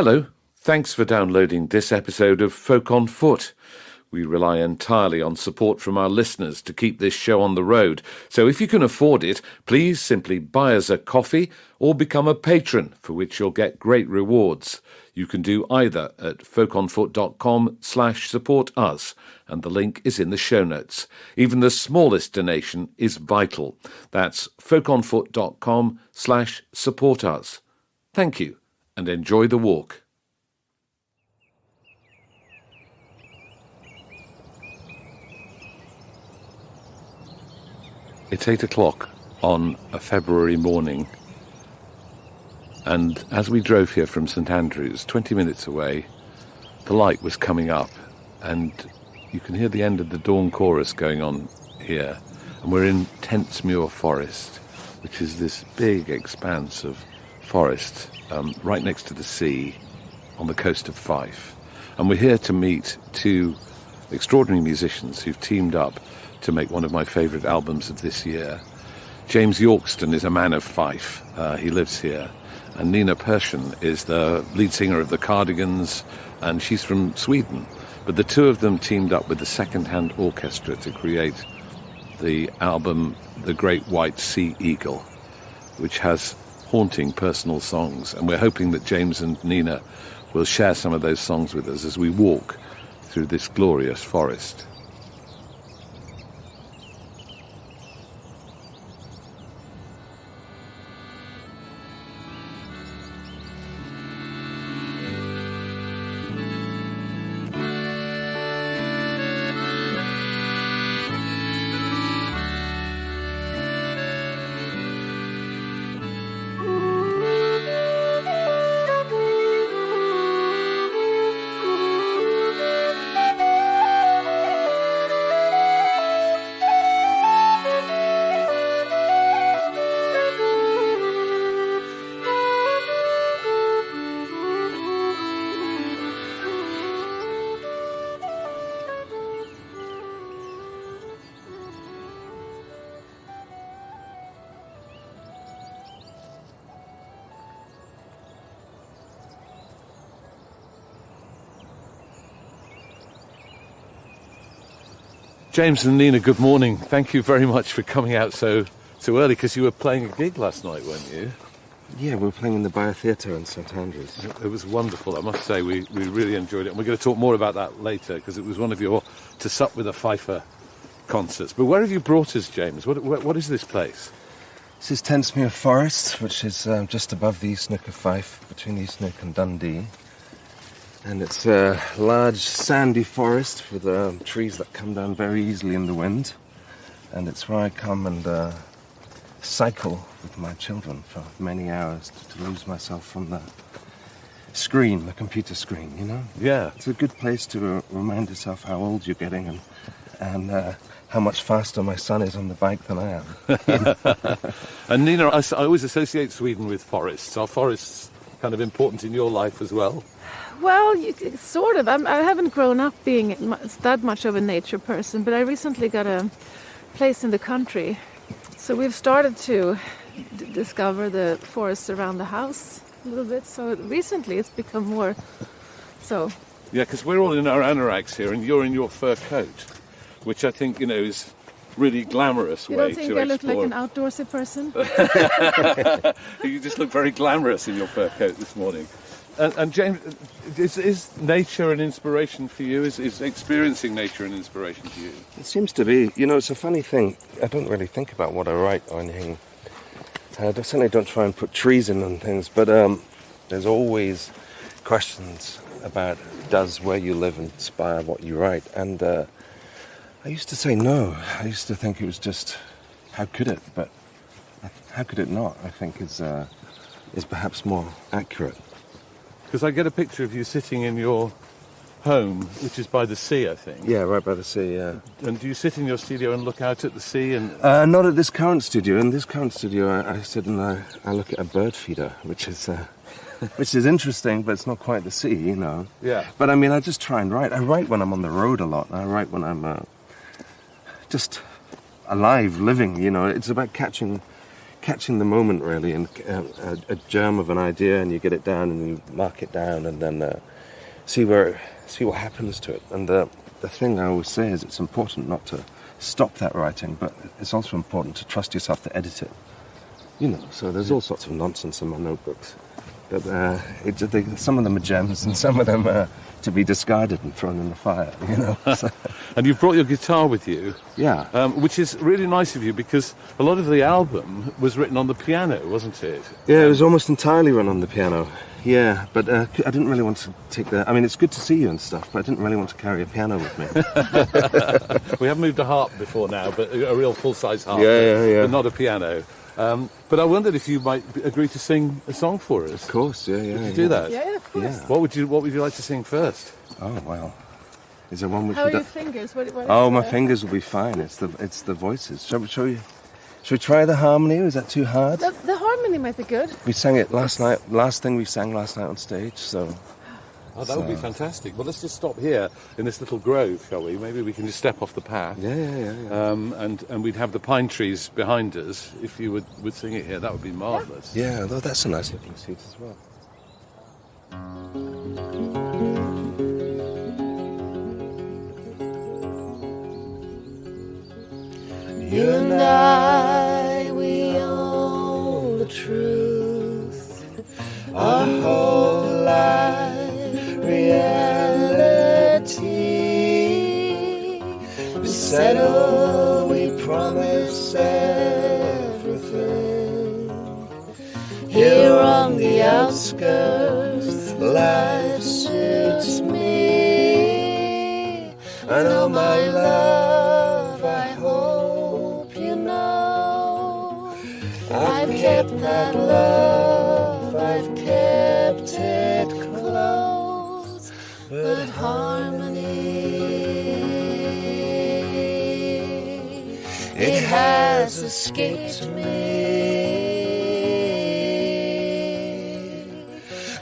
Hello, thanks for downloading this episode of Folk on Foot. We rely entirely on support from our listeners to keep this show on the road. So if you can afford it, please simply buy us a coffee or become a patron, for which you'll get great rewards. You can do either at folkonfoot.com/support us, and the link is in the show notes. Even the smallest donation is vital. That's folkonfoot.com/support us. Thank you, and enjoy the walk. It's 8 o'clock on a February morning, and as we drove here from St Andrews, 20 minutes away, the light was coming up, and you can hear the end of the dawn chorus going on here. And we're in Tentsmuir Forest, which is this big expanse of forest right next to the sea on the coast of Fife. And we're here to meet two extraordinary musicians who've teamed up to make one of my favourite albums of this year. James Yorkston is a man of Fife. He lives here. And Nina Persson is the lead singer of the Cardigans, and she's from Sweden. But the two of them teamed up with the Second Hand Orchestra to create the album The Great White Sea Eagle, which has haunting personal songs. And we're hoping that James and Nina will share some of those songs with us as we walk through this glorious forest. James and Nina, good morning. Thank you very much for coming out so early, because you were playing a gig last night, weren't you? Yeah, we were playing in the Bio Theatre in St Andrews. It was wonderful, I must say. We really enjoyed it, and we're going to talk more about that later, because it was one of your To Sup with a Fifer concerts. But where have you brought us, James? What is this place? This is Tentsmuir Forest, which is just above the East Neuk of Fife, between East Neuk and Dundee. And it's a large sandy forest with trees that come down very easily in the wind. And it's where I come and cycle with my children for many hours to lose myself from the screen, the computer screen, you know? Yeah. It's a good place to remind yourself how old you're getting and how much faster my son is on the bike than I am. And Nina, I always associate Sweden with forests. Are forests kind of important in your life as well? Well, sort of. I haven't grown up being that much of a nature person, but I recently got a place in the country. So we've started to discover the forests around the house a little bit. So recently it's become more so. Yeah, because we're all in our anoraks here, and you're in your fur coat, which I think, is really glamorous way to explore. You don't think I look like an outdoorsy person? You just look very glamorous in your fur coat this morning. And James, is nature an inspiration for you? Is experiencing nature an inspiration to you? It seems to be. It's a funny thing. I don't really think about what I write or anything. I certainly don't try and put trees in and things, but there's always questions about, does where you live inspire what you write? And I used to say no. I used to think it was just, how could it? But how could it not, I think, is perhaps more accurate. Because I get a picture of you sitting in your home, which is by the sea, I think. Yeah, right by the sea, yeah. And do you sit in your studio and look out at the sea? And not at this current studio. In this current studio, I sit and I look at a bird feeder, which is interesting, but it's not quite the sea, Yeah. But I mean, I just try and write. I write when I'm on the road a lot. I write when I'm just alive, living, It's about catching catching the moment really, and a germ of an idea, and you get it down and you mark it down, and then see what happens to it. And the thing I always say is it's important not to stop that writing, but it's also important to trust yourself to edit it. So there's all sorts of nonsense in my notebooks. But some of them are gems, and some of them are to be discarded and thrown in the fire, So. And you've brought your guitar with you. Yeah. Which is really nice of you, because a lot of the album was written on the piano, wasn't it? Yeah, it was almost entirely run on the piano. Yeah, but I didn't really want to take I mean, it's good to see you and stuff, but I didn't really want to carry a piano with me. We have moved a harp before now, but a real full-size harp. Yeah. But not a piano. But I wondered if you might agree to sing a song for us. Of course, yeah. Would you do that? Yeah, of course. Yeah. What would you like to sing first? Oh, well. Is there one which How we are your don't... fingers? my fingers will be fine. It's the voices. Shall we try the harmony, or is that too hard? The harmony might be good. We sang it last night. Last thing we sang last night on stage, so... Oh, that would be fantastic. Well, let's just stop here in this little grove, shall we? Maybe we can just step off the path. Yeah. And we'd have the pine trees behind us. If you would sing it here, that would be marvellous. Yeah, though that's a nice looking seat as well. You and I, we own the truth, our whole life, reality. We settle, we promise everything. Here on the outskirts, life suits me. I know my love, I hope you know. I've kept that love, I've kept it close, but harmony, it has escaped me.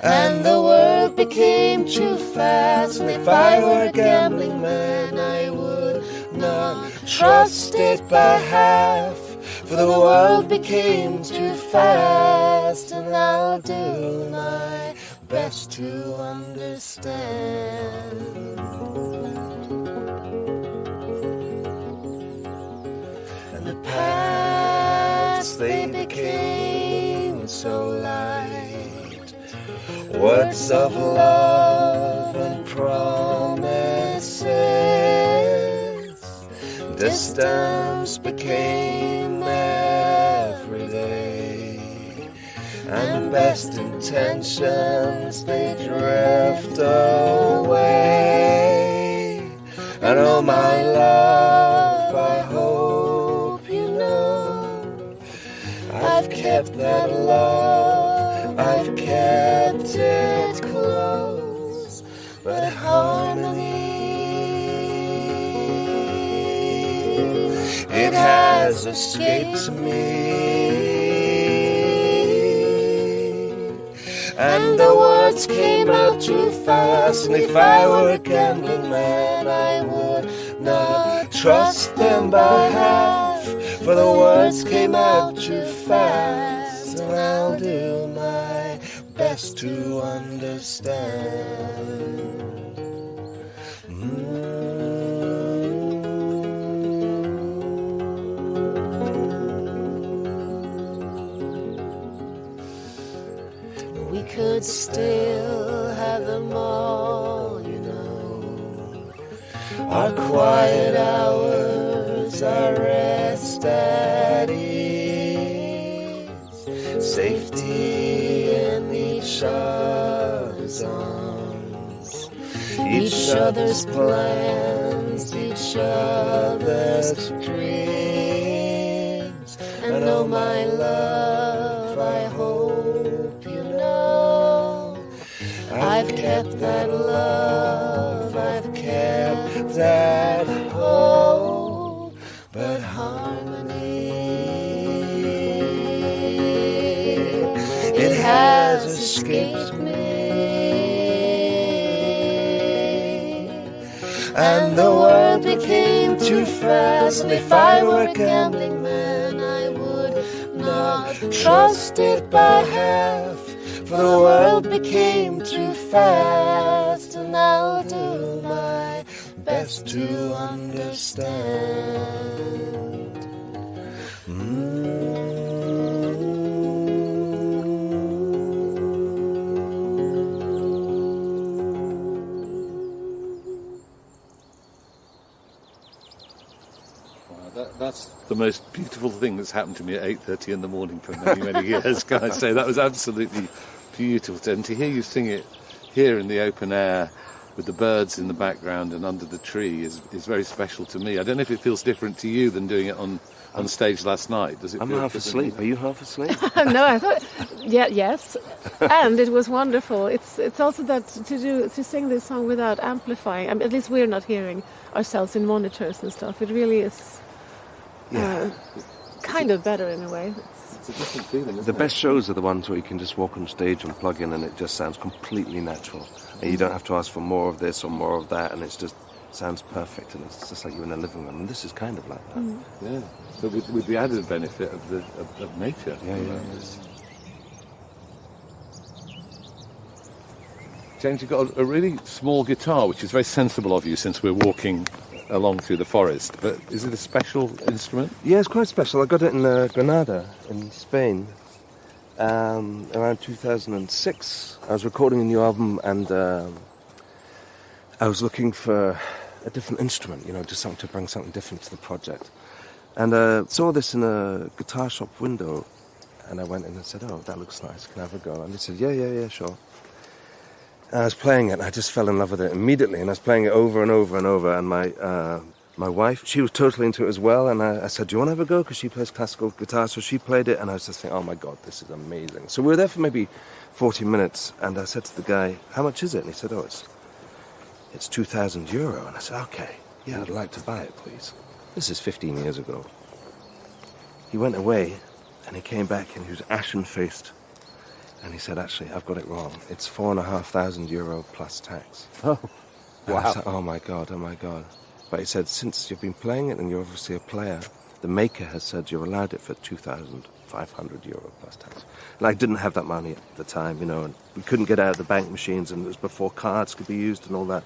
And the world became too fast, and if I were a gambling man, I would not trust it by half. For the world became too fast, and I'll do my best to understand. And the past, they became so light, words of love and promises. Distance became everyday, and best intentions, they drift away. And oh my love, I hope you know, I've kept that love, I've kept it close, but harmony, it has escaped me. And the words came out too fast, and if I were a gambling man, I would not trust them by half. For the words came out too fast, and I'll do my best to understand. We could still have them all, you know. Our quiet hours, our rest at ease, safety in each other's arms, each other's plans, each other's dreams. And oh my love, I hope you know, I've kept that love, I've kept that hope, but harmony, it has escaped me. And the world became too fast, and if I were a gambling man, I would not trust it by half, for the world became too fast, and I'll do my best to understand. That's the most beautiful thing that's happened to me at 8:30 in the morning for many, many years, can I say. That was absolutely beautiful. And to hear you sing it here in the open air with the birds in the background and under the tree is very special to me. I don't know if it feels different to you than doing it on stage last night. Does it? I'm feel half different? asleep. Are you half asleep? No, I thought, yes, and it was wonderful. It's also that to sing this song without amplifying. I mean, at least we're not hearing ourselves in monitors and stuff. It really is kind of better in a way. It's a different feeling. Isn't The it? best shows are the ones where you can just walk on stage and plug in and it just sounds completely natural. And you don't have to ask for more of this or more of that, and it's just sounds perfect, and it's just like you're in a living room. And this is kind of like that. Yeah, but with the added benefit of nature. Yeah. James, you've got a really small guitar, which is very sensible of you since we're walking along through the forest. But is it a special instrument? Yeah, it's quite special. I got it in Granada, in Spain, around 2006. I was recording a new album, and I was looking for a different instrument, just something to bring something different to the project. And saw this in a guitar shop window, and I went in and said, "Oh, that looks nice. Can I have a go?" And they said, "Yeah, sure." And I was playing it, and I just fell in love with it immediately. And I was playing it over and over and over. And my wife, she was totally into it as well. And I said, "Do you want to have a go?" Because she plays classical guitar, so she played it. And I was just thinking, "Oh my God, this is amazing." So we were there for maybe 40 minutes, and I said to the guy, "How much is it?" And he said, "Oh, it's €2,000. And I said, "Okay, yeah, I'd like to buy it, please." This is 15 years ago. He went away, and he came back, and he was ashen-faced. And he said, "Actually, I've got it wrong. It's €4,500 plus tax." Oh, And wow. I said, oh my God. But he said, "Since you've been playing it and you're obviously a player, the maker has said you're allowed it for €2,500 plus tax." And I didn't have that money at the time, and we couldn't get out of the bank machines, and it was before cards could be used and all that.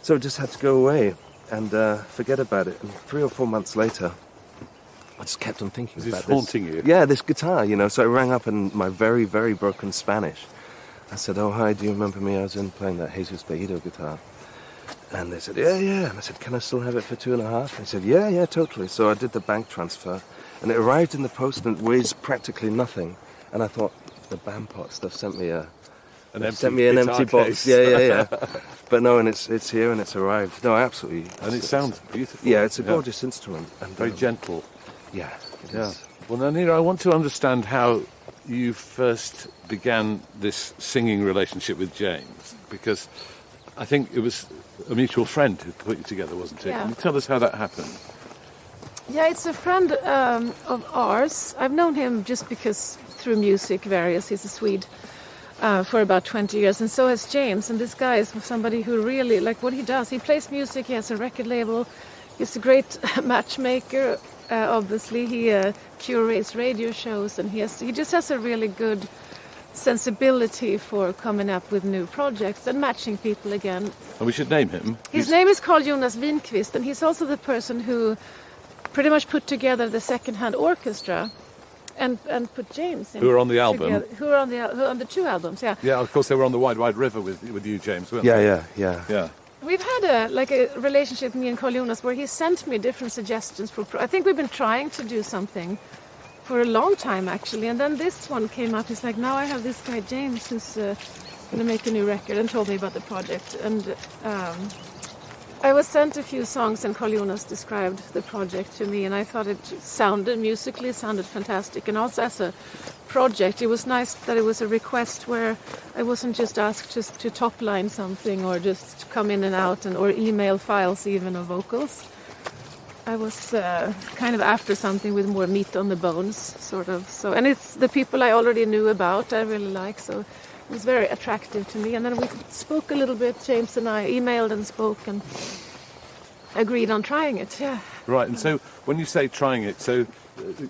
So I just had to go away and forget about it. And 3 or 4 months later, I just kept on thinking Is this about this. haunting you? Yeah, this guitar, So I rang up in my very, very broken Spanish. I said, "Oh, hi, do you remember me? I was in playing that Jesus Bejido guitar." And they said, yeah. And I said, "Can I still have it for 2.5?" And they said, yeah, totally. So I did the bank transfer, and it arrived in the post, and it weighs practically nothing. And I thought, the Bampot stuff sent me an empty box. case. Yeah. But no, and it's here, and it's arrived. No, absolutely. And it sounds beautiful. Yeah, it's a gorgeous instrument. And Very gentle. Yeah, it Yeah. is. Well, now, Nina, I want to understand how you first began this singing relationship with James, because I think it was a mutual friend who put you together, wasn't it? Yeah. Can you tell us how that happened? Yeah, it's a friend of ours. I've known him just because through music, he's a Swede, for about 20 years, and so has James. And this guy is somebody who really, like what he does, he plays music, he has a record label, he's a great matchmaker, obviously. He curates radio shows, and he just has a really good sensibility for coming up with new projects and matching people again. And we should name him. His name is Carl Jonas Winqvist, and he's also the person who pretty much put together the Second Hand Orchestra and put James in. Who are on the album. together. Who are on the 2 albums, yeah. Yeah, of course, they were on the Wide, Wide River with you, James, weren't Yeah. they? We've had a relationship, me and Carl Jonas, where he sent me different suggestions for. I think we've been trying to do something for a long time, actually. And then this one came up. He's like, "Now I have this guy James who's going to make a new record," and told me about the project. And I was sent a few songs, and Carl Jonas described the project to me, and I thought it musically sounded fantastic. And also as a project, it was nice that it was a request where I wasn't just asked just to top line something or just come in and out or email files even of vocals. I was kind of after something with more meat on the bones, sort of. So, and it's the people I already knew about, I really like, so it was very attractive to me. And then we spoke a little bit, James and I emailed and spoke, and agreed on trying it. Yeah. Right, and so when you say trying it, so,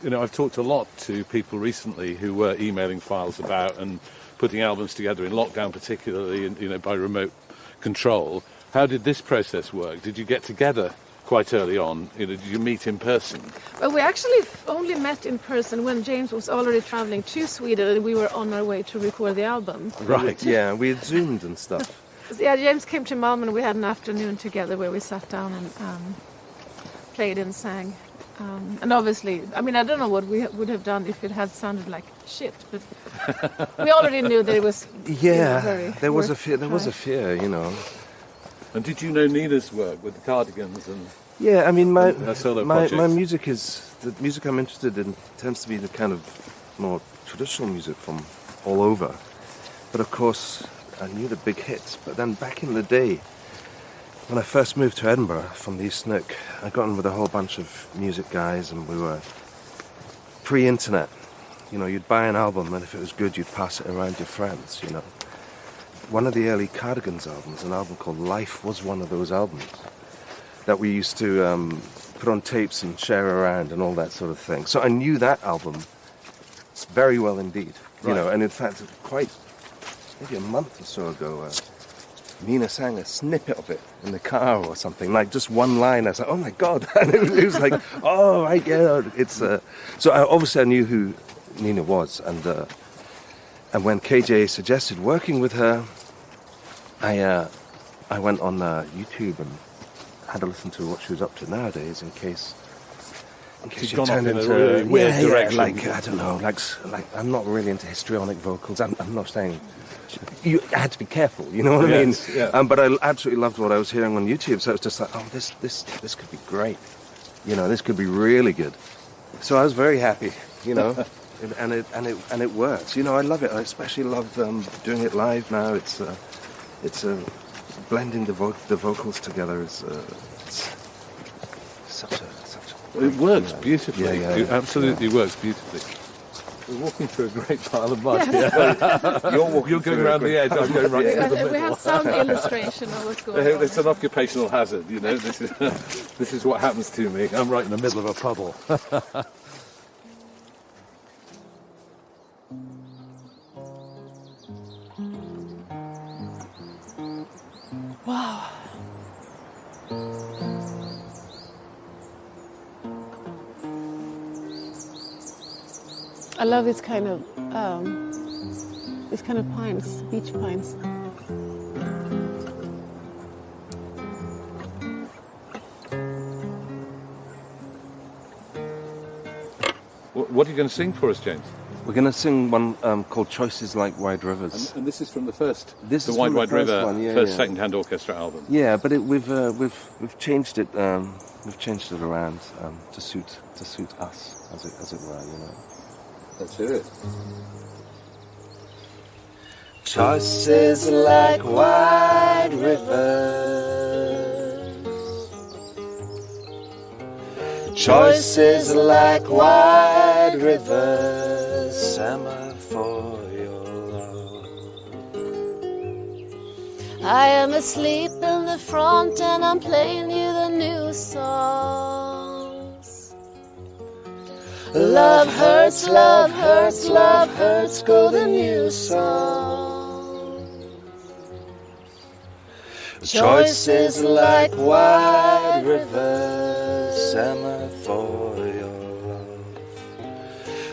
I've talked a lot to people recently who were emailing files about and putting albums together in lockdown, particularly, by remote control. How did this process work? Did you get together quite early on? Did you meet in person? Well, we actually only met in person when James was already traveling to Sweden and we were on our way to record the album. Right. Yeah, we had Zoomed and stuff. Yeah, James came to Malmö and we had an afternoon together where we sat down and played and sang. And obviously, I don't know what we would have done if it had sounded like shit, but we already knew that it was there was a fear. There was a fear, And did you know Nina's work with the Cardigans and? Yeah, my music the music I'm interested in tends to be the kind of more traditional music from all over. But of course, I knew the big hits. But then back in the day, when I first moved to Edinburgh from the East Nook, I got in with a whole bunch of music guys, and we were pre-internet. You'd buy an album, and if it was good, you'd pass it around your friends. One of the early Cardigans albums, an album called Life, was one of those albums that we used to put on tapes and share around and all that sort of thing. So I knew that album very well indeed. Right. And in fact, maybe a month or so ago, Nina sang a snippet of it in the car or something, like just one line. I was like, oh my God. And it was like, oh, right, yeah. So obviously I knew who Nina was. And when KJ suggested working with her, I went on YouTube and had to listen to what she was up to nowadays in case she turned into a really weird direction. I don't know, like I'm not really into histrionic vocals. I'm not saying you had to be careful, you know what I mean? Yeah. But I absolutely loved what I was hearing on YouTube, so it was just like, oh, this could be great, this could be really good. So I was very happy, and it works. I love it. I especially love doing it live now. It's blending the vocals together. It's such a. It works beautifully. It absolutely works. works beautifully. We're walking through a great pile of mud. Yeah. You're going around the edge. I'm going right into the middle. We have some illustration of what's going on. It's an occupational hazard, This is what happens to me. I'm right in the middle of a puddle. Wow. I love this kind of pines, beach pines. What are you going to sing for us, James? We're going to sing one called Choices Like Wide Rivers. And this is from the first, This the is Wide from the Wide first River, one, first Second Hand Orchestra album. Yeah, but we've changed it. We've changed it around to suit us, as it were. Let's hear it. Choices like wide rivers. Choices like wide rivers. Summer for your love. I am asleep in the front and I'm playing you the new songs. Love hurts, love hurts, love hurts, go the new song. Choices like wide rivers, summer for your love.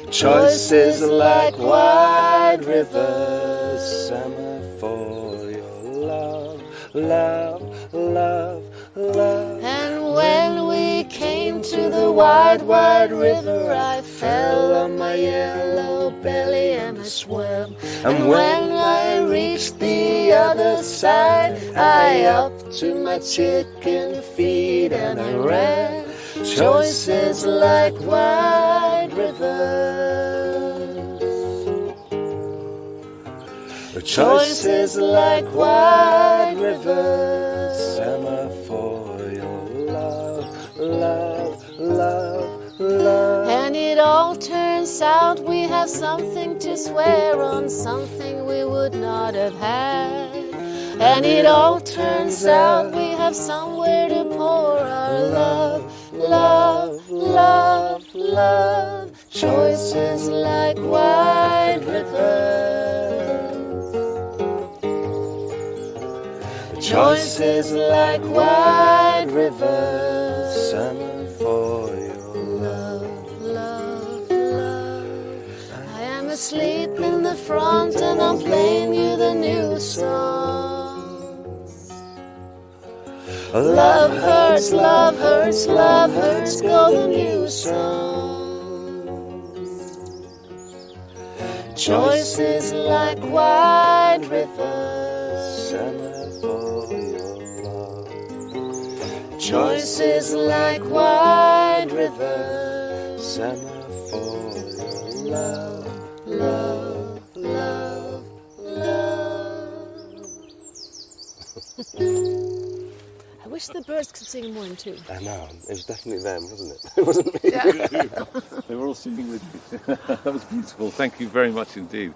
Choices like wide rivers, summer for your love, love, love, love. And when we came to the wide, wide river, I fell on my yellow belly and I swam. And when I reached the other side, I upped to my chicken feet and I ran. Choices like wide rivers. Choices like wide rivers. Summer for your love, love, love, love. And it all turns out we have something to swear on, something we would not have had. and it all turns out we have somewhere to pour our love, love, love, love. Choices like wide rivers, choices like wide rivers. Summer for your Love, love, love. I am asleep in the front and I'm playing you the new songs. Love hurts, love hurts, love hurts, go the new songs. Choices like wide rivers, summer for your love. choices like wide rivers. Summer for your Love, love, love, love. I wish the birds could sing more in tune. I know, it was definitely them, wasn't it? It wasn't me. They were all singing with you. That was beautiful. Thank you very much indeed.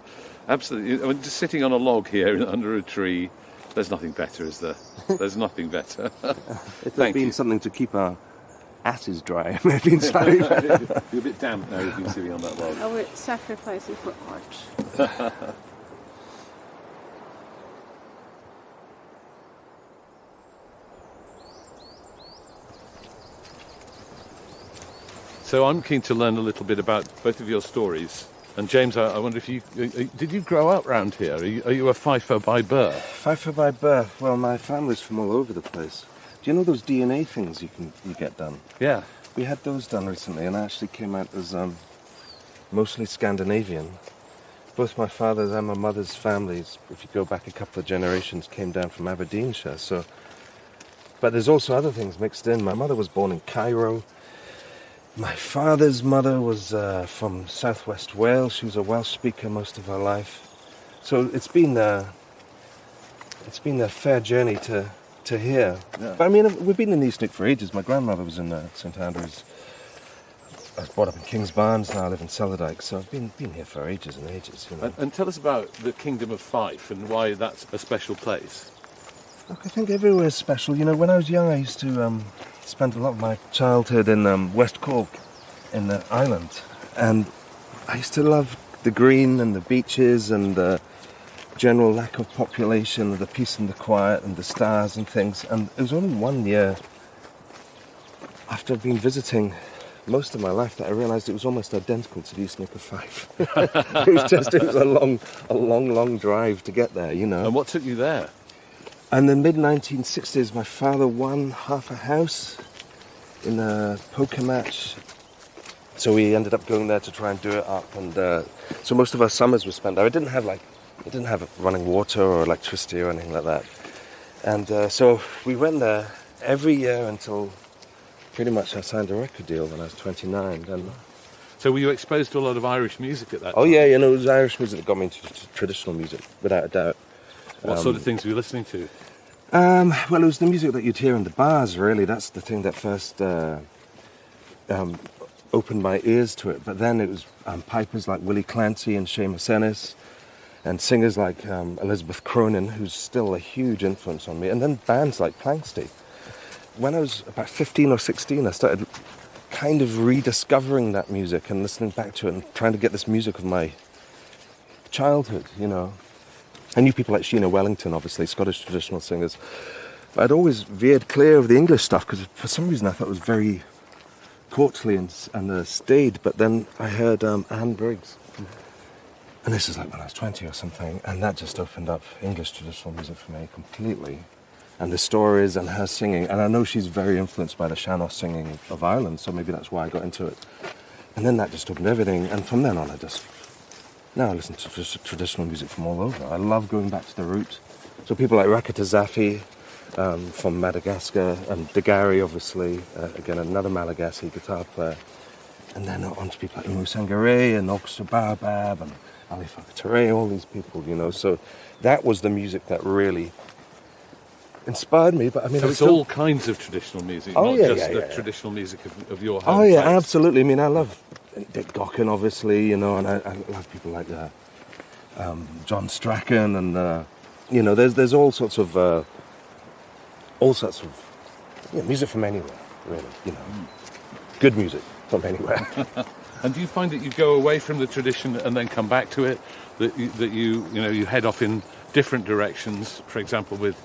Absolutely. I mean, just sitting on a log here under a tree, there's nothing better, is there? There's nothing better. If there'd been something to keep our asses dry, it may have been slightly better. You're a bit damp now, you've been sitting on that log. Oh, we're sacrificing for art. So I'm keen to learn a little bit about both of your stories. And James, I wonder if did you grow up round here? Are you a Fifer by birth? Fifer by birth. Well, my family's from all over the place. Do you know those DNA things you get done? Yeah. We had those done recently, and I actually came out as mostly Scandinavian. Both my father's and my mother's families, if you go back a couple of generations, came down from Aberdeenshire. But there's also other things mixed in. My mother was born in Cairo. My father's mother was from southwest Wales. She was a Welsh speaker most of her life. So it's been a fair journey to here. Yeah. But I mean, we've been in East Nick for ages. My grandmother was in St Andrews. I was brought up in King's Barnes, now I live in Cellardyke, so I've been here for ages and ages. You know. And tell us about the Kingdom of Fife and why that's a special place. Look, I think everywhere is special. You know, when I was young, I used to spend a lot of my childhood in West Cork, in the island, and I used to love the green and the beaches and the general lack of population, and the peace and the quiet and the stars and things. And it was only 1 year after I'd been visiting most of my life that I realised it was almost identical to the East Nick of Fife. it was a long drive to get there, you know. And what took you there? And in the mid-1960s, my father won half a house in a poker match. So we ended up going there to try and do it up. And so most of our summers were spent there. It didn't have running water or electricity or anything like that. And so we went there every year until pretty much I signed a record deal when I was 29. And So were you exposed to a lot of Irish music at that time? oh yeah, you know, it was Irish music that got me into traditional music, without a doubt. What sort of things were you listening to? Well, it was the music that you'd hear in the bars, really. That's the thing that first opened my ears to it. But then it was pipers like Willie Clancy and Seamus Ennis, and singers like Elizabeth Cronin, who's still a huge influence on me, and then bands like Planksty. When I was about 15 or 16, I started kind of rediscovering that music and listening back to it and trying to get this music of my childhood, you know. I knew people like Sheena Wellington, obviously, Scottish traditional singers. But I'd always veered clear of the English stuff because for some reason I thought it was very courtly and staid. But then I heard Anne Briggs. And this is like when I was 20 or something. And that just opened up English traditional music for me completely. And the stories and her singing. And I know she's very influenced by the Sean-nós singing of Ireland, so maybe that's why I got into it. And then that just opened everything. And from then on, now I listen to traditional music from all over. I love going back to the roots. So people like Rakata Zafi from Madagascar, and Degari, obviously, again, another Malagasy guitar player. And then on to people like Umu Sangare and Orchestra Baobab and Ali Fakatare, all these people, you know. So that was the music that really inspired me. But I mean, So it's all kinds of traditional music, not just the traditional music of your home Oh yeah, place. absolutely. I mean, I love Dick Gaughan, obviously, you know, and I love people like John Strachan and you know, there's all sorts of music from anywhere, really. You know, good music from anywhere. And do you find that you go away from the tradition and then come back to it? That you head off in different directions? For example, with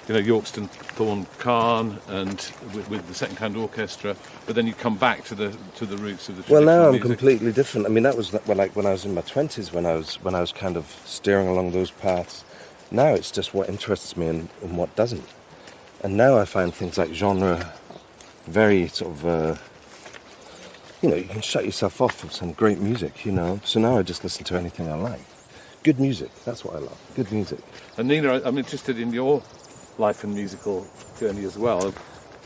Yorkston, Thorn, Carn, and with the Second Hand Orchestra, but then you come back to the roots of the traditional Well, now I'm music. completely different. I mean, that was like when I was in my 20s, when I was kind of steering along those paths. Now it's just what interests me and what doesn't. And now I find things like genre very sort of, you can shut yourself off from some great music, you know. So now I just listen to anything I like. Good music, that's what I love. Good music. And Nina, I'm interested in your life and musical journey as well.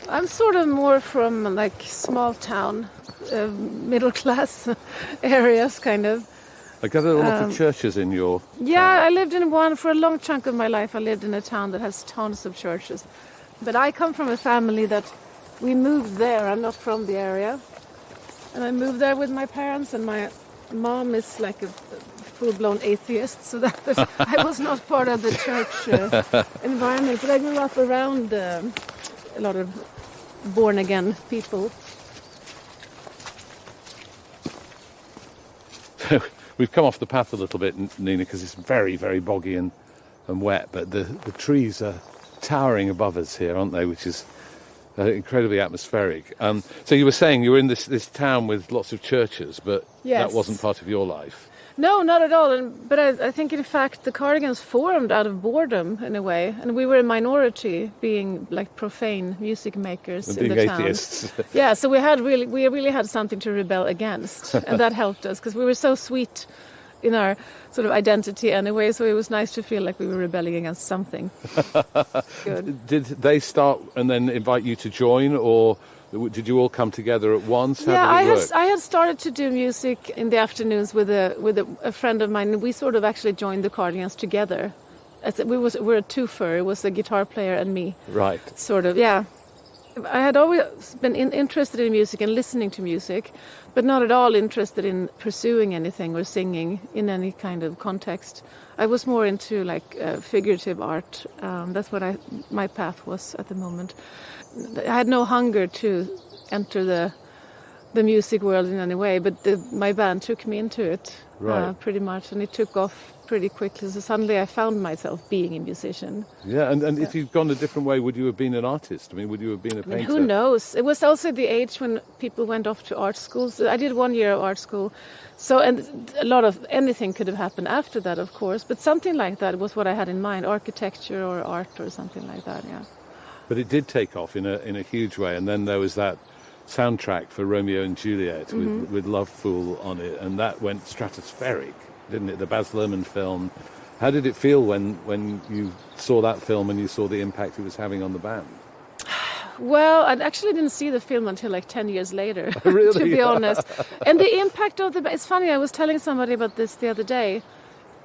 I'm sort of more from like small town, middle class areas, kind of. I gather a lot of churches in your Yeah, I lived in one for a long chunk of my life. I lived in a town that has tons of churches. But I come from a family that we moved there. I'm not from the area. And I moved there with my parents, and my mom is like a full-blown atheist, so that I was not part of the church environment. But I grew up around a lot of born-again people. We've come off the path a little bit, Nina, because it's very, very boggy and wet, but the trees are towering above us here, aren't they, which is incredibly atmospheric. So you were saying you were in this town with lots of churches, but Yes. that wasn't part of your life. No, not at all. But I think, in fact, the Cardigans formed out of boredom, in a way. And we were a minority, being like profane music makers And in being the town. atheists. Yeah, so we really had something to rebel against, and that helped us because we were so sweet in our sort of identity anyway. So it was nice to feel like we were rebelling against something. Good. Did they start and then invite you to join, or did you all come together at once? How did it work? I had started to do music in the afternoons with a friend of mine. We sort of actually joined the Cardigans together. We were a twofer. It was a guitar player and me. Right. Sort of, yeah. I had always been interested in music and listening to music, but not at all interested in pursuing anything or singing in any kind of context. I was more into like figurative art. That's what my path was at the moment. I had no hunger to enter the music world in any way, but my band took me into it pretty much, and it took off pretty quickly. So suddenly I found myself being a musician. Yeah, and if you'd gone a different way, would you have been an artist? I mean, would you have been a painter? Who knows? It was also the age when people went off to art schools. I did 1 year of art school. So, and a lot of anything could have happened after that, of course. But something like that was what I had in mind, architecture or art or something like that, yeah. But it did take off in a huge way. And then there was that soundtrack for Romeo and Juliet with Love Fool on it. And that went stratospheric, didn't it? The Baz Luhrmann film. How did it feel when you saw that film and you saw the impact it was having on the band? Well, I actually didn't see the film until like 10 years later, Really? to be honest. And the impact of it's funny, I was telling somebody about this the other day.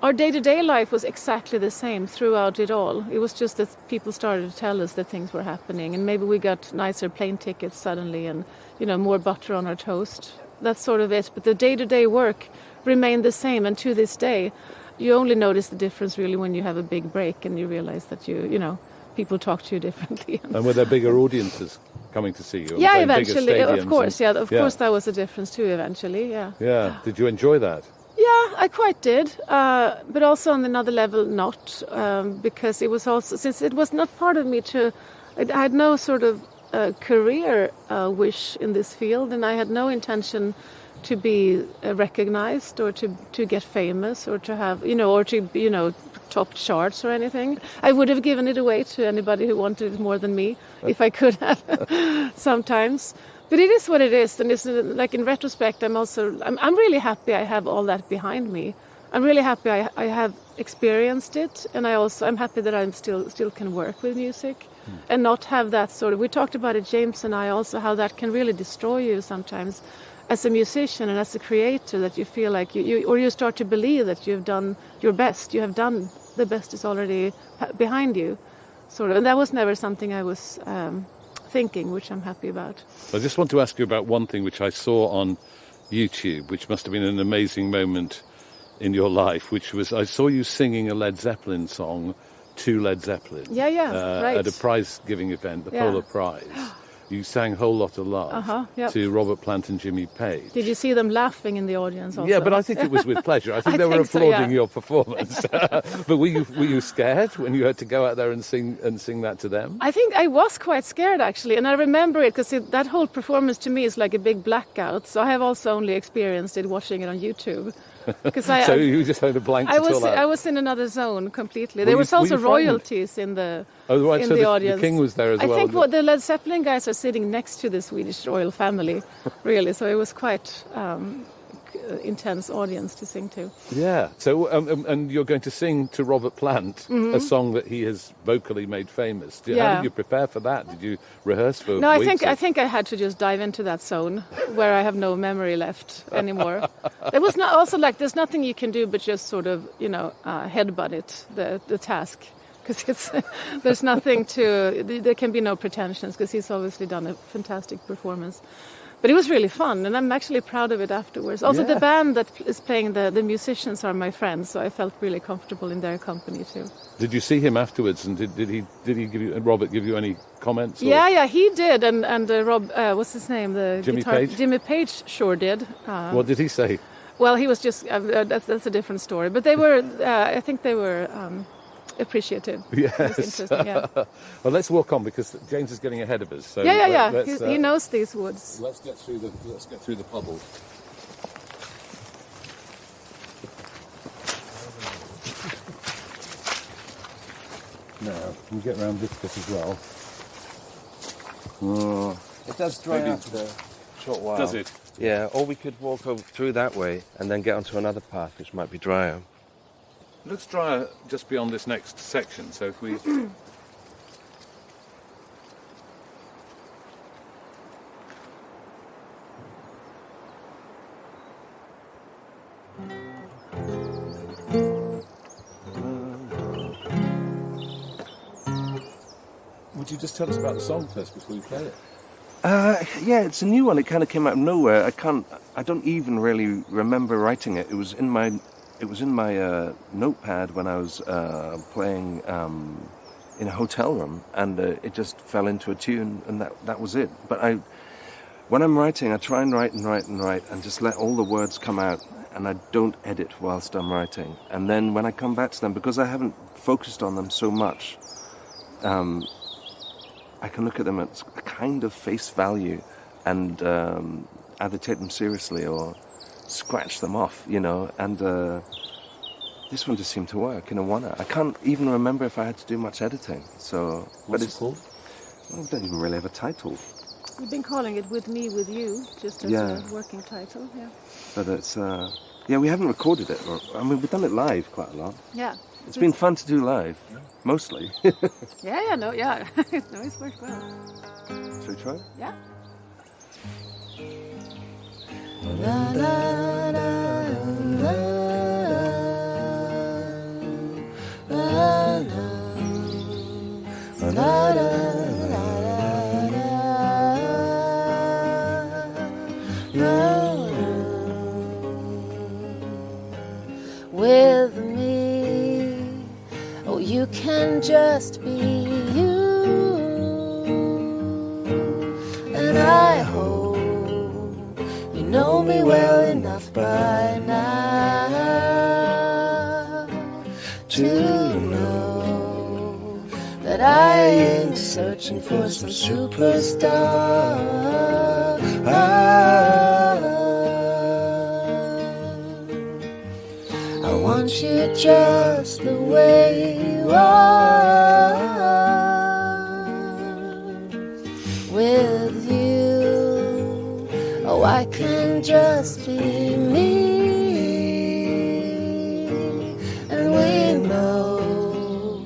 Our day-to-day life was exactly the same throughout it all. It was just that people started to tell us that things were happening, and maybe we got nicer plane tickets suddenly and, more butter on our toast. That's sort of it. But the day-to-day work remained the same, and to this day, you only notice the difference really when you have a big break and you realize that people talk to you differently. And were there bigger audiences coming to see you? Yeah, Playing bigger eventually, of stadiums course. and- Of course, that was a difference too. Eventually, yeah. Yeah. Did you enjoy that? Yeah, I quite did, but also on another level, not because it was also since it was not part of me I had no sort of career wish in this field, and I had no intention to be recognized or to get famous or to have top charts or anything. I would have given it away to anybody who wanted it more than me if I could have sometimes. But it is what it is, and it's like in retrospect, I'm really happy I have all that behind me. I'm really happy I have experienced it, and I'm happy that I still can work with music and not have that sort of. We talked about it, James and I, also how that can really destroy you sometimes as a musician and as a creator. That you feel like you start to believe that you've done your best. You have done the best is already behind you, sort of. And that was never something I was thinking, which I'm happy about. I just want to ask you about one thing which I saw on YouTube, which must have been an amazing moment in your life, which was I saw you singing a Led Zeppelin song to Led Zeppelin. Right. At a prize-giving event, the Yeah. Polar Prize. You sang Whole Lot of Love Yep. to Robert Plant and Jimmy Page. Did you see them laughing in the audience also? Yeah, but I think it was with pleasure. I think I they were think so, applauding yeah. your performance. But were you scared when you had to go out there and sing that to them? I think I was quite scared actually, and I remember it because that whole performance to me is like a big blackout. So I have also only experienced it watching it on YouTube. Because So you just had a blank I to all that. I was in another zone completely. Were There you- was also were you frightened? royalties in the Oh, right, in so the the audience. king was there as well. I think what the Led Zeppelin guys are sitting next to the Swedish royal family, really. So it was quite intense audience to sing to. Yeah. So, and you're going to sing to Robert Plant a song that he has vocally made famous. How Yeah. did you prepare for that? Did you rehearse for No, I weeks? think I had to just dive into that zone where I have no memory left anymore. There was not also like there's nothing you can do but just sort of headbutt it the task because it's there's nothing to there can be no pretensions because he's obviously done a fantastic performance. But it was really fun, and I'm actually proud of it afterwards. Also, Yeah. the band that is playing, the musicians are my friends, so I felt really comfortable in their company too. Did you see him afterwards? And did he give you Robert give you any comments? Or? Yeah, he did, and Rob, what's his name? The Jimmy guitar, Page? Jimmy Page sure did. What did he say? Well, he was just that's a different story. But they were, I think they were appreciative. Yes. It was interesting. Yeah, Well, let's walk on because James is getting ahead of us. So yeah. let's, He knows these woods. Let's get through the puddle. Now we get around this bit as well. It does dry Maybe- after a short while. Does it? Yeah, or we could walk over through that way and then get onto another path which might be drier. It looks drier just beyond this next section. So if we would you just tell us about the song first before we play it? Yeah, it's a new one. It kind of came out of nowhere. I don't even really remember writing it. It was in my notepad when I was playing in a hotel room, and it just fell into a tune, and that was it. But when I'm writing, I try and write and just let all the words come out, and I don't edit whilst I'm writing. And then when I come back to them, because I haven't focused on them so much, I can look at them at a kind of face value and either take them seriously or scratch them off, and this one just seemed to work in a one-hour. I can't even remember if I had to do much editing. So, What's it called? I don't even really have a title, We've been calling it "With Me, With You" just as Yeah. a working title. Yeah. but it's we haven't recorded it. We've done it live quite a lot. Yeah. It's been fun to do live, mostly. Yeah. No. It's worked well. Shall we try? Yeah. With me, oh, you can just be you, and I hope you know me well enough by now to know that I ain't searching for some superstar. I want you just the way you are. With you, oh, I can just be me. And we know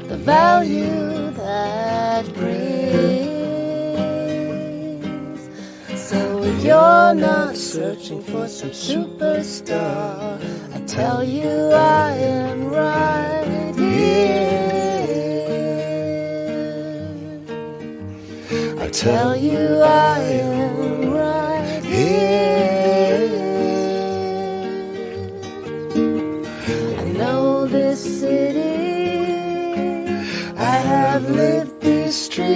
the value that brings. So if you're not searching for some superstar, I tell you I am right here. I tell you I am right here. I know this city with these streets.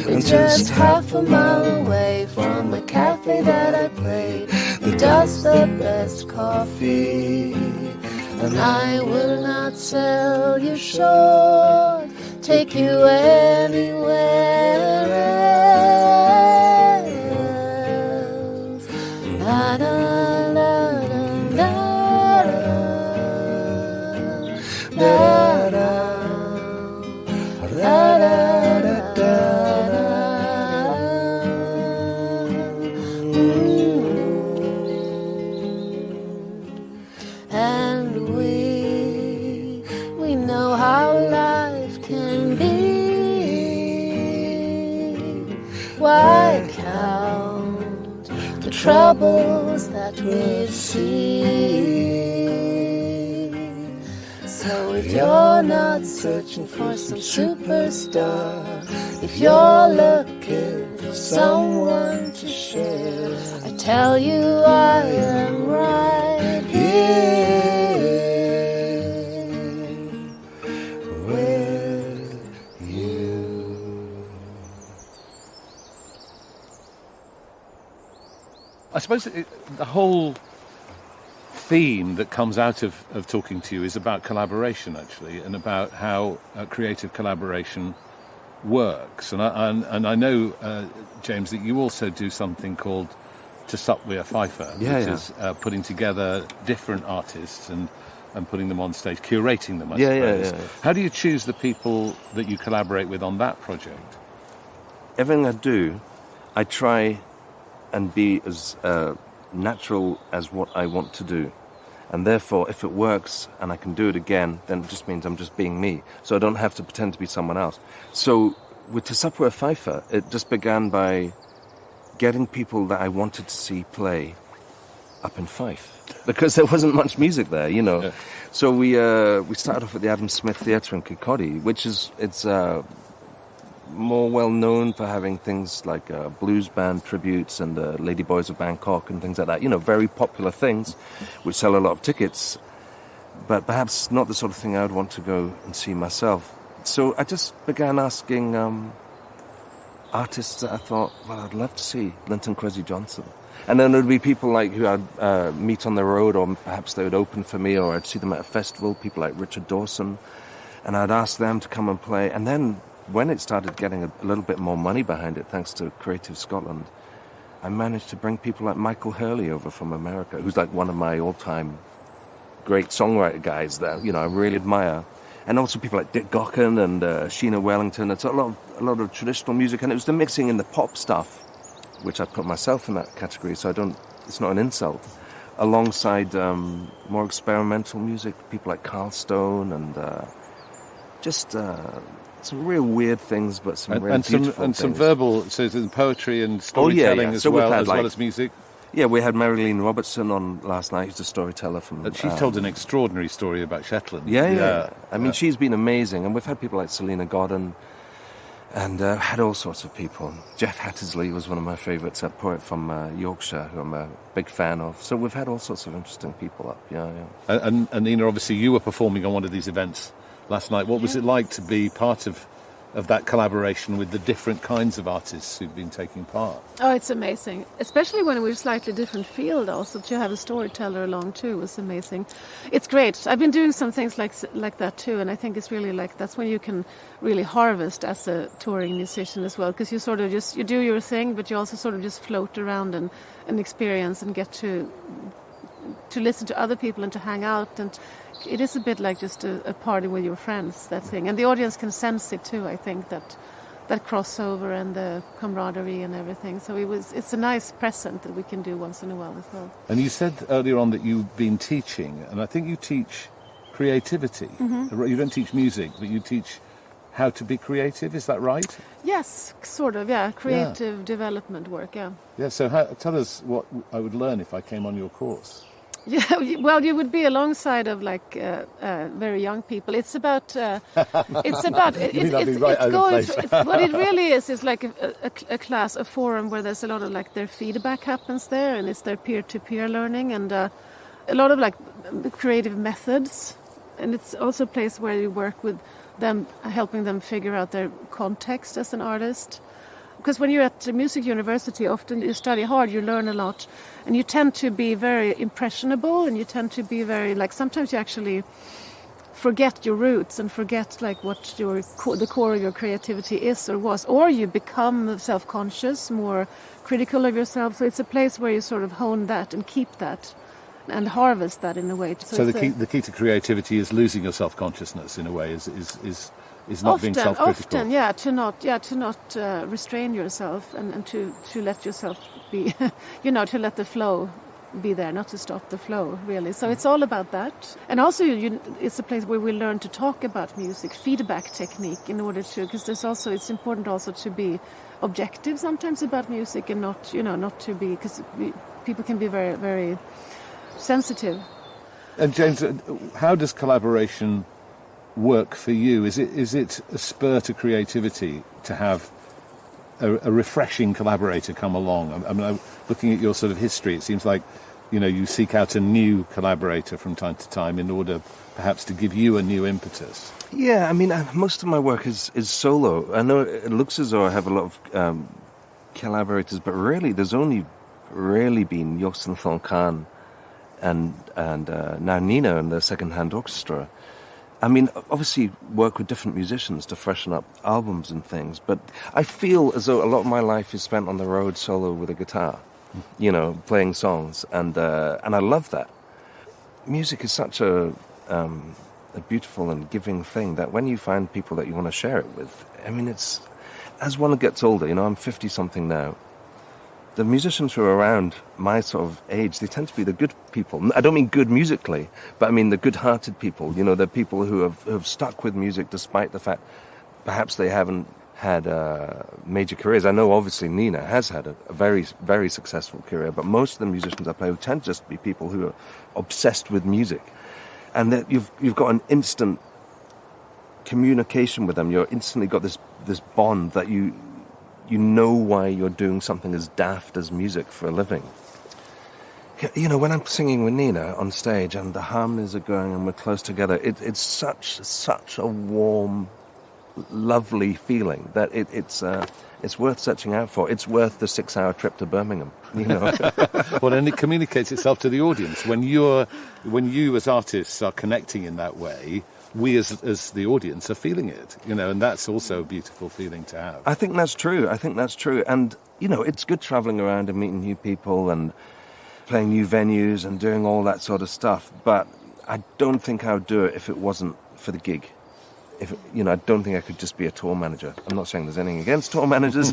And just half a mile away from the cafe that I played, that does the best coffee. And I will not sell you short, take you anywhere else. La, da, la, da, da, da, da, da, da, da, da, da. And we know how life can be. Why count the troubles that we see? So if you're not searching for some superstar, if you're looking for someone to share, I tell you I am right here with you. I suppose the whole theme that comes out of talking to you is about collaboration, actually, and about how creative collaboration works. And I know, James, that you also do something called Tentsmuir Forest, which is putting together different artists and putting them on stage, curating them, I suppose. Yeah. How do you choose the people that you collaborate with on that project? Everything I do, I try and be as natural as what I want to do. And therefore, if it works and I can do it again, then it just means I'm just being me. So I don't have to pretend to be someone else. So with Tentsmuir Forest, it just began by getting people that I wanted to see play up in Fife, because there wasn't much music there, you know. Yeah. So we started off at the Adam Smith Theatre in Kirkcaldy, which is more well known for having things like blues band tributes and Lady Boys of Bangkok and things like that. You know, very popular things which sell a lot of tickets, but perhaps not the sort of thing I would want to go and see myself. So I just began asking artists that I thought, well, I'd love to see, Linton Kwesi Johnson. And then there'd be people like who I'd meet on the road, or perhaps they would open for me, or I'd see them at a festival, people like Richard Dawson, and I'd ask them to come and play. And then when it started getting a little bit more money behind it, thanks to Creative Scotland, I managed to bring people like Michael Hurley over from America, who's like one of my all-time great songwriter guys that, you know, I really admire. And also people like Dick Gaughan and Sheena Wellington. It's a lot of traditional music, and it was the mixing in the pop stuff, which I put myself in that category, so it's not an insult, alongside more experimental music, people like Carl Stone, and some real weird things, but some really beautiful things. Some verbal, so some poetry and storytelling as well as music. Yeah, we had Marilyn Robertson on last night, who's a storyteller from... She's told an extraordinary story about Shetland. Yeah. I mean, she's been amazing, and we've had people like Selena Godden, and had all sorts of people. Jeff Hattersley was one of my favourites, a poet from Yorkshire, who I'm a big fan of. So we've had all sorts of interesting people up, And Nina, obviously you were performing on one of these events last night. What was it like to be part of that collaboration with the different kinds of artists who've been taking part? Oh, it's amazing. Especially when we're slightly different field also, to have a storyteller along too was amazing. It's great. I've been doing some things like that too, and I think it's really like that's when you can really harvest as a touring musician as well, because you sort of you do your thing, but you also sort of just float around and experience and get to listen to other people and to hang out, and it is a bit like just a party with your friends, that thing. And the audience can sense it too, I think, that crossover and the camaraderie and everything. So it's a nice present that we can do once in a while as well. And you said earlier on that you've been teaching, and I think you teach creativity. Mm-hmm. You don't teach music, but you teach how to be creative, is that right? Yes, sort of, yeah. Creative development work, yeah. Yeah, so tell us what I would learn if I came on your course. Yeah, well, you would be alongside of like very young people. It's about. What it really is like a class, a forum where there's a lot of like their feedback happens there, and it's their peer-to-peer learning, and a lot of like creative methods, and it's also a place where you work with them helping them figure out their context as an artist. Because when you're at the music university, often you study hard, you learn a lot, and you tend to be very impressionable, and you tend to be very, like, sometimes you actually forget your roots and forget, like, what the core of your creativity is or was, or you become self-conscious, more critical of yourself. So it's a place where you sort of hone that and keep that and harvest that in a way. So the key to creativity is losing your self-consciousness in a way, is not being self-critical. Often, to not restrain yourself and to let yourself be, to let the flow be there, not to stop the flow, really. So it's all about that. And also it's a place where we learn to talk about music, feedback technique, in order to, because it's important also to be objective sometimes about music and not to be, because people can be very, very sensitive. And James, how does collaboration work for you? Is it a spur to creativity to have a refreshing collaborator come along? I mean, looking at your sort of history, it seems like you seek out a new collaborator from time to time in order perhaps to give you a new impetus. Yeah, I mean, most of my work is solo. I know it looks as though I have a lot of collaborators, but really there's only really been Yorkston Khan and now Nina and the Second Hand Orchestra. I mean, obviously work with different musicians to freshen up albums and things, but I feel as though a lot of my life is spent on the road solo with a guitar, playing songs, and I love that. Music is such a beautiful and giving thing that when you find people that you want to share it with, I mean, it's, as one gets older, I'm 50-something now, the musicians who are around my sort of age, they tend to be the good people. I don't mean good musically, but I mean the good-hearted people. The people who have stuck with music despite the fact perhaps they haven't had major careers. I know obviously Nina has had a very, very successful career, but most of the musicians I play with tend just to be people who are obsessed with music. And that you've got an instant communication with them. You're instantly got this bond that you know why you're doing something as daft as music for a living. When I'm singing with Nina on stage and the harmonies are going and we're close together, it's such a warm, lovely feeling that it's worth searching out for. It's worth the 6-hour trip to Birmingham. Well, and it communicates itself to the audience. When you as artists are connecting in that way, we as the audience are feeling it, and that's also a beautiful feeling to have. I think that's true. And, it's good travelling around and meeting new people and playing new venues and doing all that sort of stuff. But I don't think I would do it if it wasn't for the gig. I don't think I could just be a tour manager. I'm not saying there's anything against tour managers,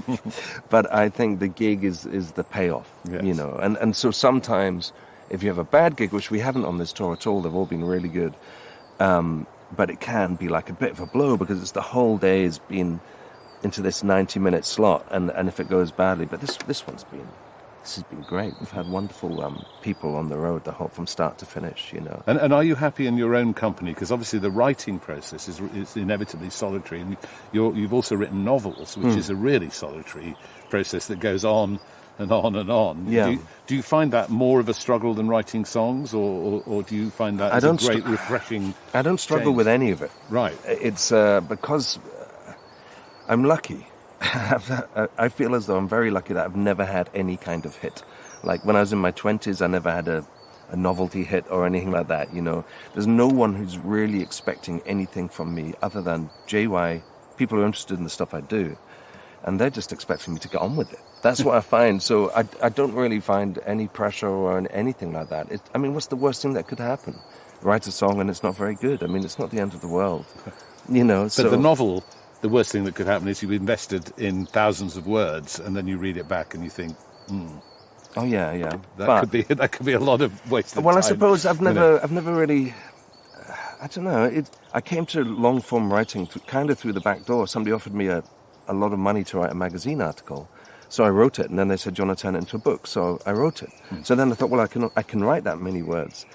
but I think the gig is the payoff, yes. And so sometimes if you have a bad gig, which we haven't on this tour at all, they've all been really good, but it can be like a bit of a blow because it's the whole day has been into this 90-minute slot, and if it goes badly, but this has been great. We've had wonderful people on the road from start to finish, And are you happy in your own company? Because obviously the writing process is inevitably solitary, and you've also written novels, which is a really solitary process that goes on and on and on. Yeah. Do you find that more of a struggle than writing songs, or do you find that a great, refreshing I don't struggle change? with any of it. Right. It's because I'm lucky. I feel as though I'm very lucky that I've never had any kind of hit. Like when I was in my 20s, I never had a novelty hit or anything like that, There's no one who's really expecting anything from me other than JY. People are interested in the stuff I do, and they're just expecting me to get on with it. That's what I find. So I don't really find any pressure or anything like that. What's the worst thing that could happen? Write a song and it's not very good. It's not the end of the world, But the novel, the worst thing that could happen is you've invested in thousands of words and then you read it back and you think, oh yeah, that could be a lot of wasted time. Well, I suppose I've never really. I don't know. I came to long form writing kind of through the back door. Somebody offered me a lot of money to write a magazine article, so I wrote it, and then they said, "Do you want to turn it into a book?" So I wrote it. So then I thought, well, I can write that many words.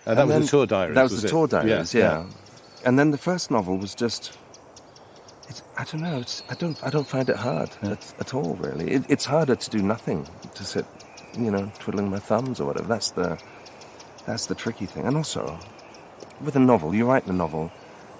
That was the tour diaries. That was the tour diaries, yeah. And then the first novel was just. I don't know. I don't find it hard at all. Really, it's harder to do nothing, to sit, twiddling my thumbs or whatever. That's the tricky thing. And also, with a novel, you write the novel,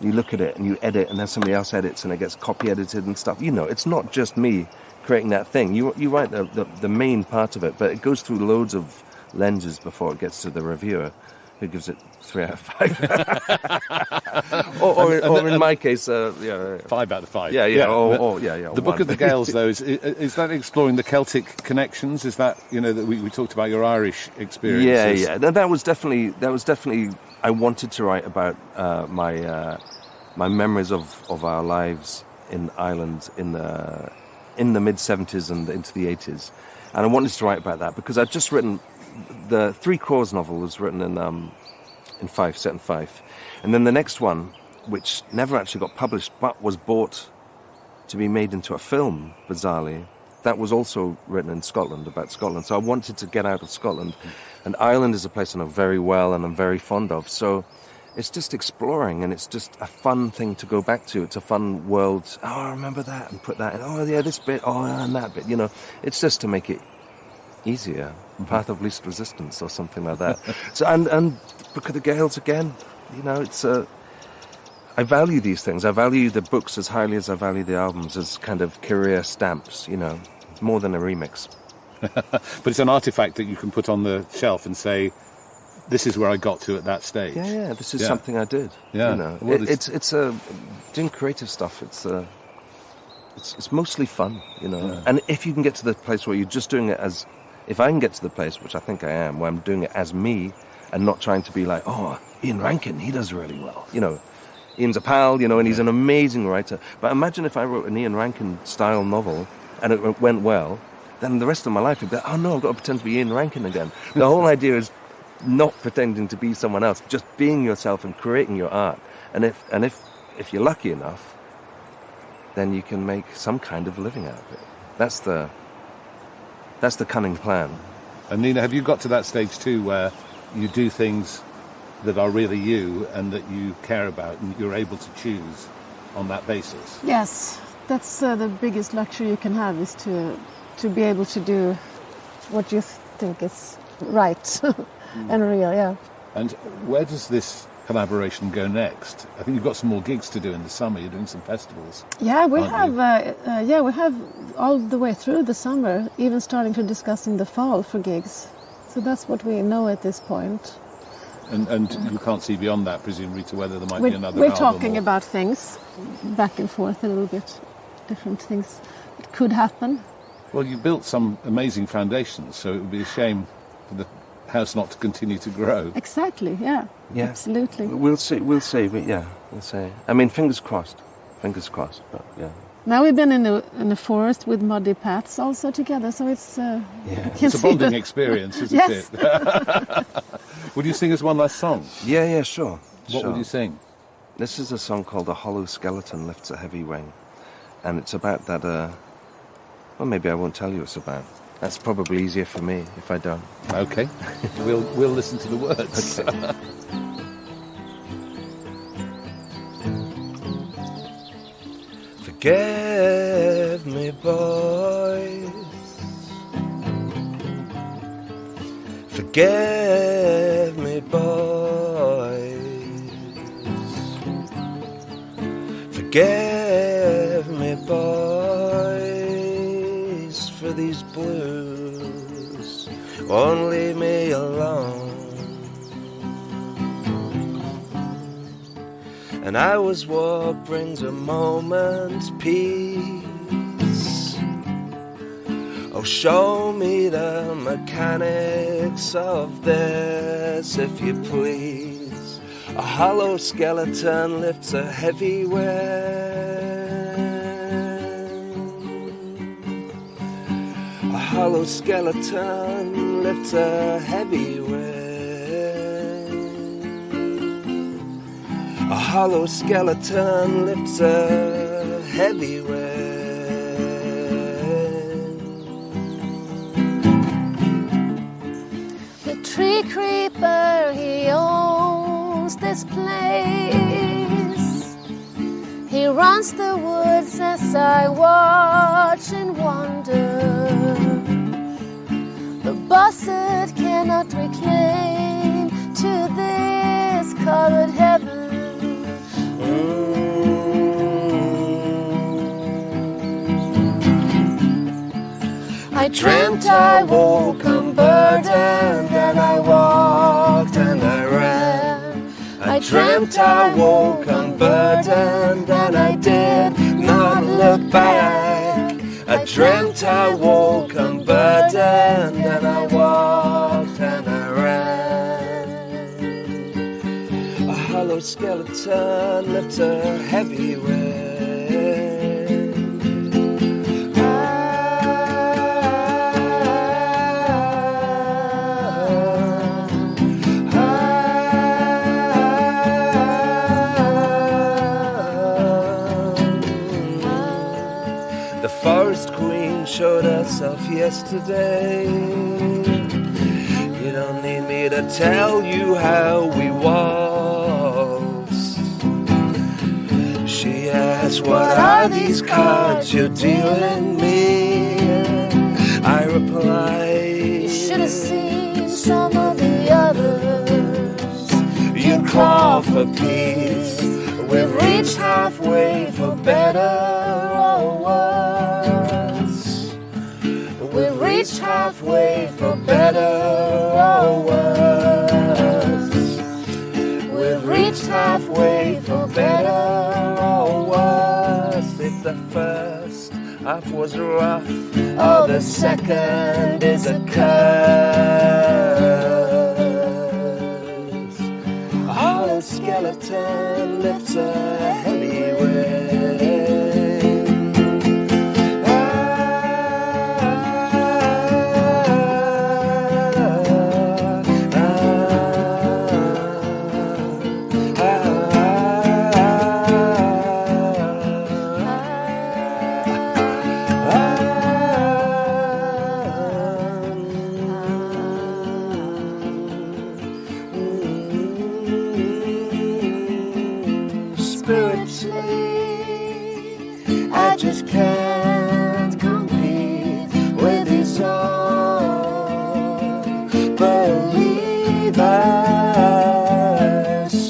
You look at it and you edit, and then somebody else edits, and it gets copy edited and stuff. You know, it's not just me creating that thing. You write the main part of it, but it goes through loads of lenses before it gets to the reviewer, who gives it 3 out of 5. or in my case, 5 out of 5. Yeah. The Book of the Gales, though, is that exploring the Celtic connections? Is that, that we talked about your Irish experiences? Yeah. That was definitely. I wanted to write about my memories of our lives in Ireland in the mid-70s and into the 80s, and I wanted to write about that because I'd just written the Three Crows novel was written in Fife, set in Fife, and then the next one, which never actually got published but was bought to be made into a film, bizarrely, that was also written in Scotland, about Scotland. So I wanted to get out of Scotland, and Ireland is a place I know very well and I'm very fond of. So it's just exploring, and it's just a fun thing to go back to. It's a fun world. Oh, I remember that, and put that in. Oh, yeah, this bit. Oh, and that bit. It's just to make it easier. Path of least resistance, or something like that. So, and Book of the Gales again. It's I value these things. I value the books as highly as I value the albums as kind of career stamps. More than a remix. But it's an artifact that you can put on the shelf and say, this is where I got to at that stage. Yeah. This is something I did. Yeah. It's doing creative stuff. It's mostly fun, Yeah. And if you can get to the place where you're just doing it as, if I can get to the place, which I think I am, where I'm doing it as me and not trying to be like, oh, Ian Rankin, he does really well. Ian's a pal, and he's an amazing writer. But imagine if I wrote an Ian Rankin style novel and it went well, then the rest of my life would be, oh no, I've got to pretend to be Ian Rankin again. The whole idea is not pretending to be someone else, just being yourself and creating your art. And if you're lucky enough, then you can make some kind of living out of it. That's the cunning plan. And Nina, have you got to that stage too, where you do things that are really you and that you care about, and you're able to choose on that basis? Yes, that's the biggest luxury you can have, is to be able to do what you think is right and real. Yeah. And where does this collaboration go next? I think you've got some more gigs to do in the summer. You're doing some festivals. Yeah, we have. We have all the way through the summer, even starting to discuss in the fall for gigs. So that's what we know at this point. And you can't see beyond that, presumably, to whether there might be another album. We're talking about things back and forth a little bit, different things that could happen. Well, you built some amazing foundations, so it would be a shame for the house not to continue to grow. Exactly, yeah. Absolutely. We'll see, we'll see. I mean, fingers crossed, but yeah. Now we've been in the forest with muddy paths also together, so it's... It's a bonding experience, isn't it? Would you sing us one last song? Yeah, sure. What would you sing? This is a song called A Hollow Skeleton Lifts a Heavy Wing. And it's about that, well, maybe I won't tell you it's about. That's probably easier for me if I don't. Okay. We'll listen to the words. Okay. Forgive me, boys. Forgive me, boys. Forgive me, boys, for these blues won't leave me alone. And I was what brings a moment's peace. Oh, show me the mechanics of this, if you please. A hollow skeleton lifts a heavy weight. A hollow skeleton lifts a heavy weight. A hollow skeleton lifts a heavy weight. The tree creeper, he owns this place. He runs the woods as I watch and wonder. The buzzard cannot reclaim to this colored heaven. I dreamt I woke unburdened, and I walked and I ran. I dreamt I woke unburdened, and I did not look back. I dreamt I woke unburdened, and I walked and I ran. A hollow skeleton lifts a heavy weight. Forest Queen showed herself yesterday. You don't need me to tell you how we waltzed. She asked, what are these cards you're dealing me? I replied, you should have seen some of the others. You claw for peace, we've reached halfway for better or worse. We've reached halfway for better or worse. We've reached halfway for better or worse. If the first half was rough, oh, the second is a curse. A hollow skeleton lifts a heavy weight. I just can't compete with these unbelievers.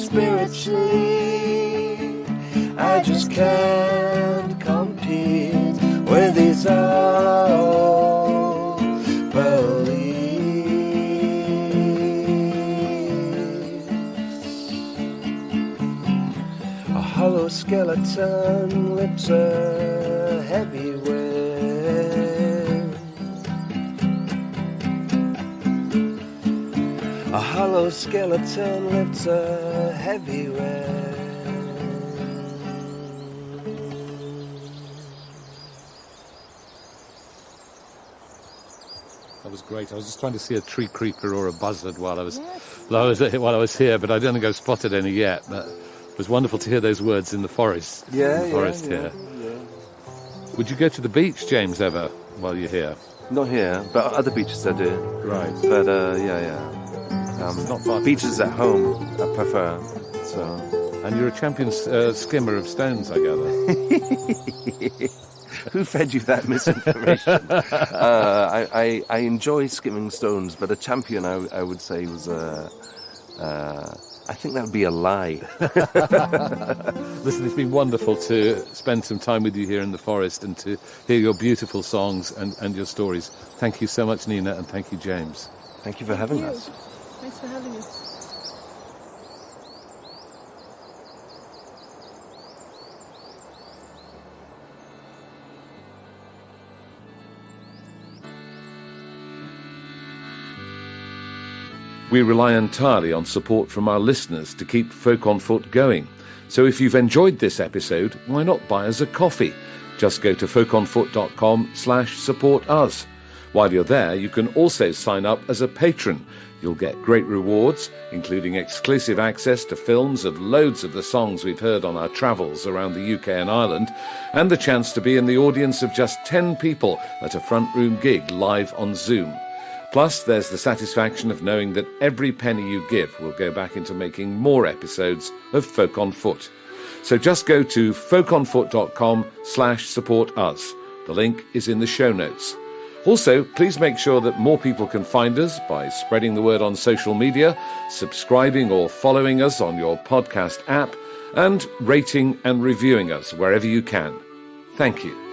Spiritually, I just can't compete with these unbelievers. A hollow skeleton lips a heavy weight. A hollow skeleton lifts a heavy weight. That was great. I was just trying to see a tree creeper or a buzzard while I was here, but I don't think I've spotted any yet. But it was wonderful to hear those words in the forest. Yeah. Would you go to the beach, James, ever while you're here? Not here, but other beaches I do. Right. But It's not far. beaches at home I prefer. So. And you're a champion skimmer of stones, I gather. Who fed you that misinformation? I enjoy skimming stones, but a champion I would say was I think that would be a lie. Listen, it's been wonderful to spend some time with you here in the forest and to hear your beautiful songs and your stories. Thank you so much, Nina, and thank you, James. Thank you for having us. Thanks for having us. We rely entirely on support from our listeners to keep Folk on Foot going. So if you've enjoyed this episode, why not buy us a coffee? Just go to folkonfoot.com/support us. While you're there, you can also sign up as a patron. You'll get great rewards, including exclusive access to films of loads of the songs we've heard on our travels around the UK and Ireland, and the chance to be in the audience of just 10 people at a front room gig live on Zoom. Plus, there's the satisfaction of knowing that every penny you give will go back into making more episodes of Folk on Foot. So just go to folkonfoot.com/support us. The link is in the show notes. Also, please make sure that more people can find us by spreading the word on social media, subscribing or following us on your podcast app, and rating and reviewing us wherever you can. Thank you.